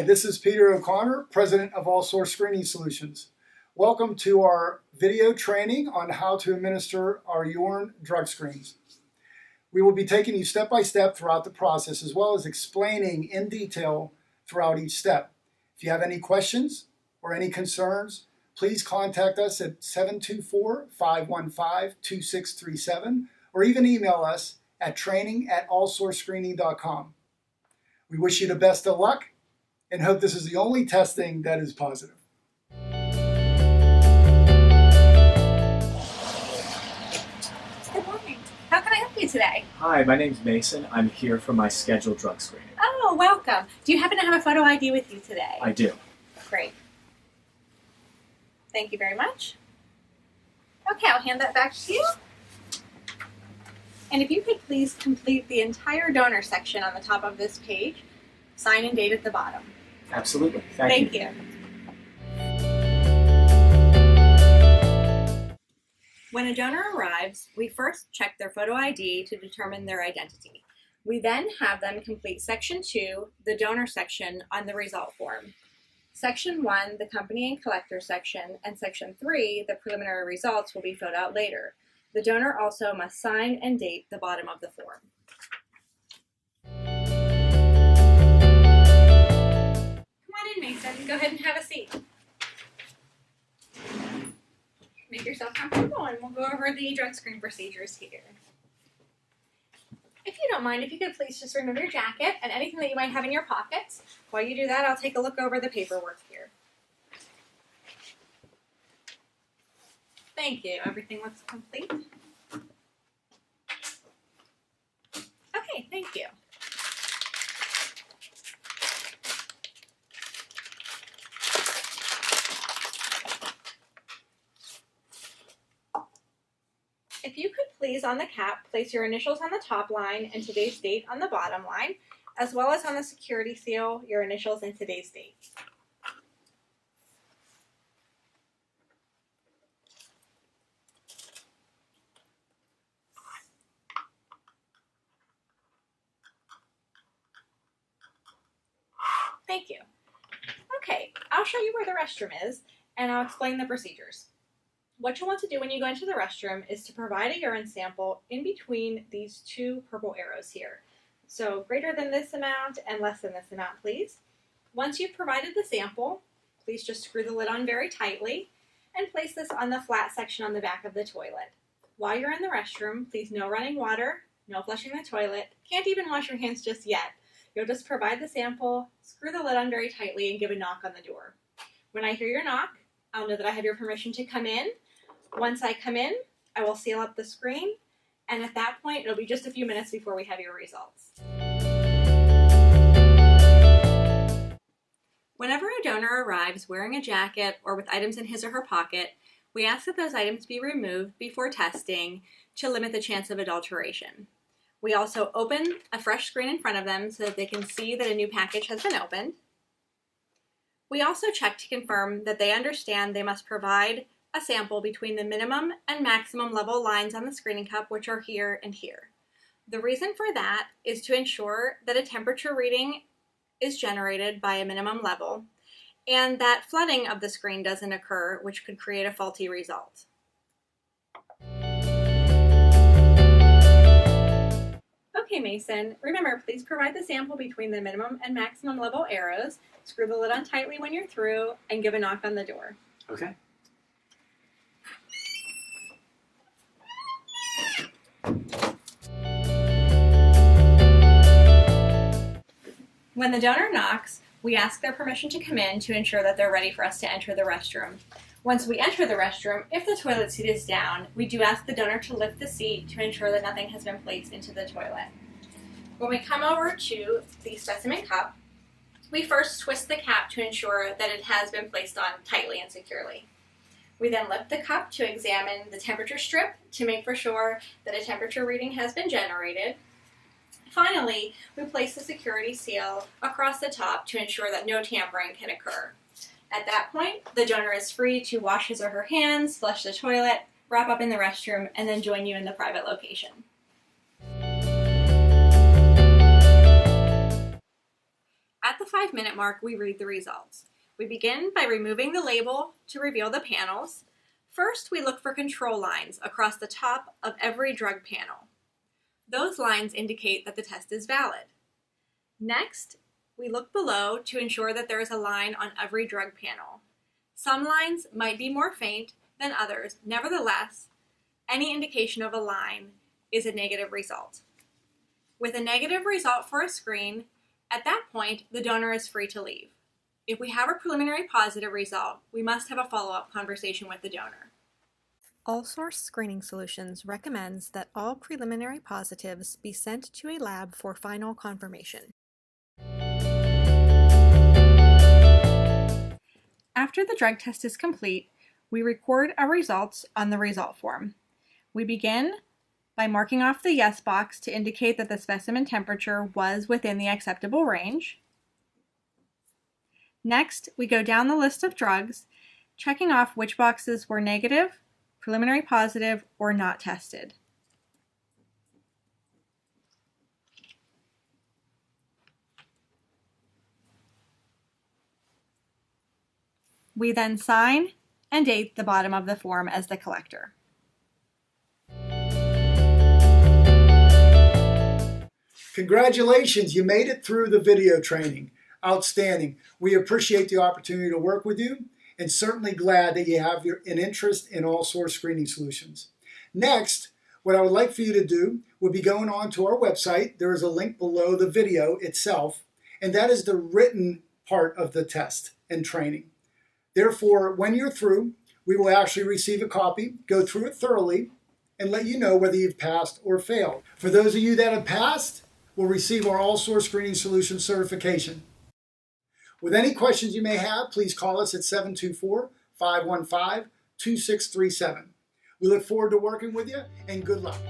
Hi, this is Peter O'Connor, President of All Source Screening Solutions. Welcome to our video training on how to administer our urine drug screens. We will be taking you step by step throughout the process, as well as explaining in detail throughout each step. If you have any questions or any concerns, please contact us at 724-515-2637 or even email us at training@allsourcescreening.com. We wish you the best of luck and hope this is the only testing that is positive. Good morning. How can I help you today? Hi, my name's Mason. I'm here for my scheduled drug screening. Oh, welcome. Do you happen to have a photo ID with you today? I do. Great. Thank you very much. Okay, I'll hand that back to you. And if you could please complete the entire donor section on the top of this page, sign and date at the bottom. Absolutely. Thank you. Thank you. When a donor arrives, we first check their photo ID to determine their identity. We then have them complete Section 2, the donor section, on the result form. Section 1, the company and collector section, and Section 3, the preliminary results, will be filled out later. The donor also must sign and date the bottom of the form. Come on in, Mason. Go ahead and have a seat. Make yourself comfortable and we'll go over the drug screen procedures here. If you don't mind, if you could please just remove your jacket and anything that you might have in your pockets. While you do that, I'll take a look over the paperwork here. Thank you. Everything looks complete. Okay, thank you. If you could please, on the cap, place your initials on the top line and today's date on the bottom line, as well as on the security seal, your initials and today's date. Thank you. Okay, I'll show you where the restroom is, and I'll explain the procedures. What you'll want to do when you go into the restroom is to provide a urine sample in between these two purple arrows here. So greater than this amount and less than this amount, please. Once you've provided the sample, please just screw the lid on very tightly and place this on the flat section on the back of the toilet. While you're in the restroom, please no running water, no flushing the toilet, can't even wash your hands just yet. You'll just provide the sample, screw the lid on very tightly, and give a knock on the door. When I hear your knock, I'll know that I have your permission to come in. Once I come in, I will seal up the screen, and at that point, it'll be just a few minutes before we have your results. Whenever a donor arrives wearing a jacket or with items in his or her pocket, we ask that those items be removed before testing to limit the chance of adulteration. We also open a fresh screen in front of them so that they can see that a new package has been opened. We also check to confirm that they understand they must provide a sample between the minimum and maximum level lines on the screening cup, which are here and here. The reason for that is to ensure that a temperature reading is generated by a minimum level and that flooding of the screen doesn't occur, which could create a faulty result. Okay, Mason, remember, please provide the sample between the minimum and maximum level arrows, screw the lid on tightly when you're through, and give a knock on the door. Okay. When the donor knocks, we ask their permission to come in to ensure that they're ready for us to enter the restroom. Once we enter the restroom, if the toilet seat is down, we do ask the donor to lift the seat to ensure that nothing has been placed into the toilet. When we come over to the specimen cup, we first twist the cap to ensure that it has been placed on tightly and securely. We then lift the cup to examine the temperature strip to make for sure that a temperature reading has been generated. Finally, we place the security seal across the top to ensure that no tampering can occur. At that point, the donor is free to wash his or her hands, flush the toilet, wrap up in the restroom, and then join you in the private location. At the 5-minute mark, we read the results. We begin by removing the label to reveal the panels. First, we look for control lines across the top of every drug panel. Those lines indicate that the test is valid. Next, we look below to ensure that there is a line on every drug panel. Some lines might be more faint than others. Nevertheless, any indication of a line is a negative result. With a negative result for a screen, at that point, the donor is free to leave. If we have a preliminary positive result, we must have a follow-up conversation with the donor. All Source Screening Solutions recommends that all preliminary positives be sent to a lab for final confirmation. After the drug test is complete, we record our results on the result form. We begin by marking off the yes box to indicate that the specimen temperature was within the acceptable range. Next, we go down the list of drugs, checking off which boxes were negative, preliminary positive, or not tested. We then sign and date the bottom of the form as the collector. Congratulations, you made it through the video training. Outstanding. We appreciate the opportunity to work with you and certainly glad that you have an interest in all source screening solutions. Next, what I would like for you to do would be going on to our website. There is a link below the video itself, and that is the written part of the test and training. Therefore, when you're through, we will actually receive a copy, go through it thoroughly, and let you know whether you've passed or failed. For those of you that have passed, we'll receive our All Source Screening Solutions certification. With any questions you may have, please call us at 724-515-2637. We look forward to working with you, and good luck.